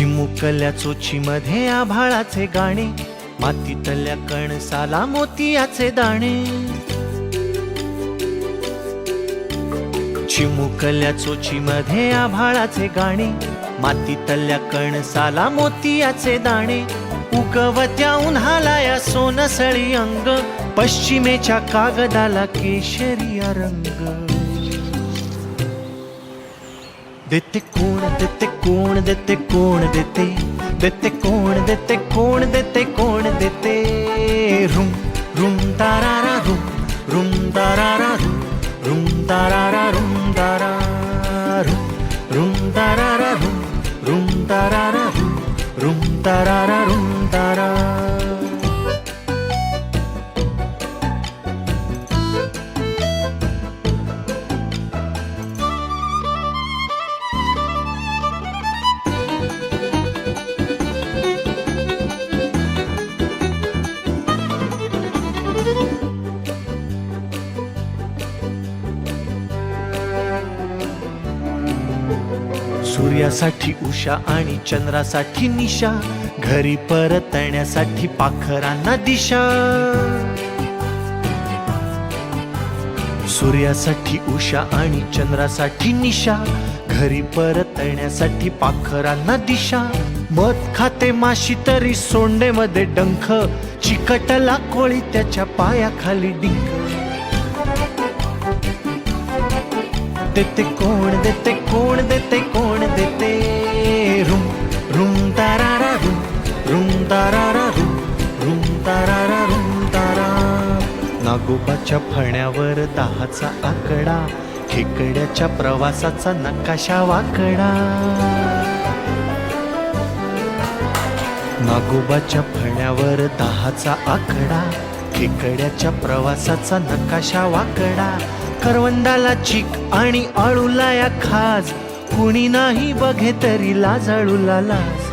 चिमुकल्या चोचीमध्ये आभाळाचे गाणे, मातीतल्या कणसाला मोतियाचे दाणे. चिमुकल्या चोचीमध्ये आभाळाचे गाणे, मातीतल्या कणसाला मोतियाचे दाणे. उगवत्या उन्हाला या सोनसळी अंग, पश्चिमेच्या कागदाला केशरिया रंग. देते कोण, देते कोण, देते कोण, देते देते कोण, देते कोण, देते कोण, देते. रुम रुम तारारा रुम, रुम तारारा रुम, रुम तारारा रुम तारा रुम, रुम तारारा रुम, रुम तारारा रुम, रुम तारारा रुम तारा. सूर्यासाठी उषा आणि चंद्रासाठी निशा, घरी परतण्यासाठी पाखरांना दिशा. सूर्यासाठी उषा आणि चंद्रासाठी निशा, घरी परतण्यासाठी पाखरांना दिशा. मध खाते माशी तरी सोंडेमध्ये डंख, चिकटला कोळी त्याच्या पायाखाली डिंक. देते कोण, देते कोण, देते कोण, देते. रुम रुम तारारा रुम, रुम तारारा रुम, रुम तारारा रुम तारा. नागोबाच्या फण्यावर 10चा आकडा, खेकड्याच्या प्रवासाचा नकाशा वाकडा. नागोबाच्या फण्यावर 10चा आकडा, खेकड्याच्या प्रवासाचा नकाशा वाकडा. करवंदाला चीक आणि आळूला या खाज, कुणी नाही बघे तरी लाजाळूला लाज.